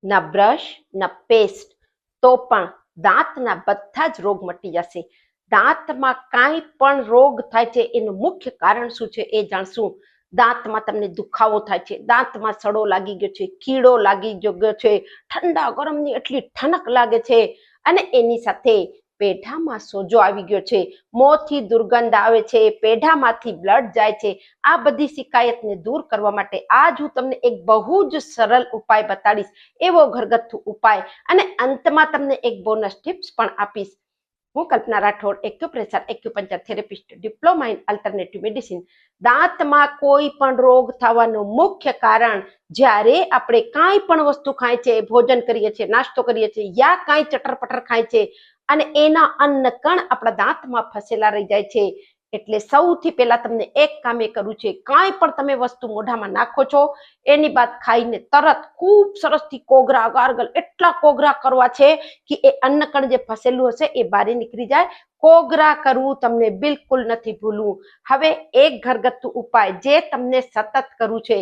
ના બ્રશ ના પેસ્ટ, તો પણ દાંતના બધા જ રોગ મટી જશે. દાંતમાં કાંઈ પણ રોગ થાય છે એનું મુખ્ય કારણ શું છે એ જાણશું. દાંતમાં તમને દુખાવો થાય છે, દાંતમાં સડો લાગી ગયો છે, કીડો લાગી ગયો છે, ઠંડા ગરમની એટલી ઠનક લાગે છે, અને એની સાથે પેઢામાં સોજો આવી ગયો છે, મોંથી દુર્ગંધ આવે છે, પેઢામાંથી બ્લડ જાય છે. આ બધી શિકાયતને દૂર કરવા માટે આજ હું તમને એક બહુ જ સરળ ઉપાય બતાડીશ, એવો ઘરગથ્થુ ઉપાય, અને અંતમાં તમને એક બોનસ ટિપ્સ પણ આપીશ. હું Kalpana Rathod, acupressure acupuncture therapist, diploma in alternative medicine. દાંતમાં કોઈ પણ રોગ થવાનું મુખ્ય કારણ, જ્યારે આપણે કાંઈ પણ વસ્તુ ખાય છે, ભોજન કરીએ છીએ, નાસ્તો કરીએ છીએ, યા કાંઈ ચટરપટર ખાય છે અને એના અન્નકણ આપણા દાંતમાં ફસેલા રહી જાય છે. એટલે સૌથી પહેલા તમને એક કામ એ કરવું છે, કાંઈ પણ તમે વસ્તુ મોઢામાં નાખો છો એની બાદ ખાઈને તરત ખૂબ સરસથી કોગરા ગાર્ગલ એટલા કોગરા કરવા છે કે એ અન્નકણ જે ફસેલું હશે એ બહાર નીકળી જાય. કોગરા કરવું તમને બિલકુલ નથી ભૂલવું. હવે એક ઘરગથ્થુ ઉપાય જે તમને સતત કરવું છે,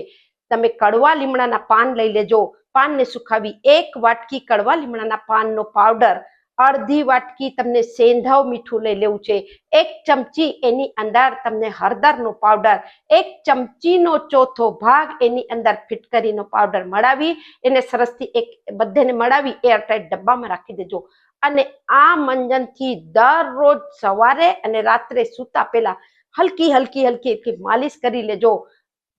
તમે કડવા લીમડાના પાન લઈ લેજો, પાનને સુખાવી 1 વાટકી કડવા લીમડાના પાનનો પાવડર, અડધી વાટકી તમને સેંધાવ મીઠું લઈ લેવું છે, 1 ચમચી એની અંદર તમને હળદરનો પાવડર, 1 ચમચીનો ચોથો ભાગ એની અંદર ફિટકરીનો પાવડર મળાવી એને સરસથી એક બધેને મળાવી એરટાઈટ ડબ્બામાં રાખી દેજો. અને આ મંજનથી દરરોજ સવારે અને રાત્રે સૂતા પહેલા હલકી હલકી હલકી હલકી માલિશ કરી લેજો.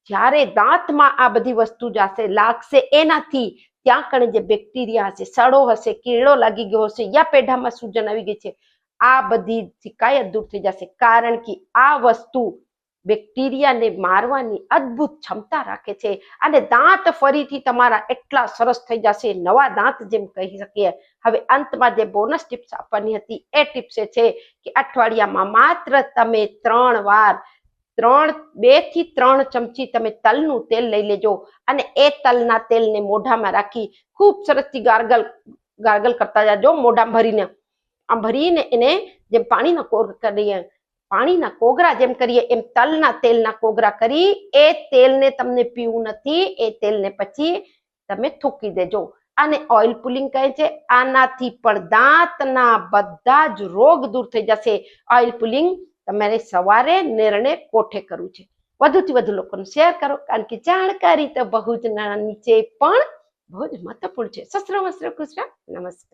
જ્યારે દાંતમાં આ બધી વસ્તુ જશે લાગશે, એનાથી ત્યાં કણે જે બેક્ટેરિયા હશે, સડો હશે, કીડો લાગી ગયો હશે, યા પેઢામાં સૂજન આવી ગઈ છે, આ બધી શિકાયત દૂર થઈ જશે. કારણ કે આ વસ્તુ બેક્ટેરિયાને મારવાની અદ્ભુત ક્ષમતા રાખે છે, અને દાંત ફરીથી તમારા એટલા સરસ થઈ જશે, નવા દાંત જેમ કહી શકીએ. હવે અંતમાં જે બોનસ ટિપ્સ આપવાની હતી એ ટિપ્સ છે કે અઠવાડિયામાં માત્ર તમે 3 વાર 2 થી 3 ચમચી તમે તલનું તેલ લઈ લેજો, અને એ તલના તેલને મોઢામાં રાખી ખૂબ સરસથી ગાર્ગલ કરતા જાજો, મોઢામાં ભરીને. આમ ભરીને એને જેમ પાણીના કોગરા જેમ કરીએ એમ તલના તેલના કોગરા કરી એ તેલને તમને પીવું નથી, એ તેલને પછી તમે થૂકી દેજો. આને ઓઇલ પુલિંગ કહે છે. આનાથી પણ દાંતના બધા જ રોગ દૂર થઈ જશે. ઓઇલ પુલિંગ તમારે સવારે નિર્ણય કોઠે કરવું છે. વધુથી વધુ લોકોને શેર કરો, કારણ કે જાણકારી તો બહુ જ નાની છે પણ બહુ જ મહત્વપૂર્ણ છે. સસરો વસરો કુસરા. નમસ્કાર.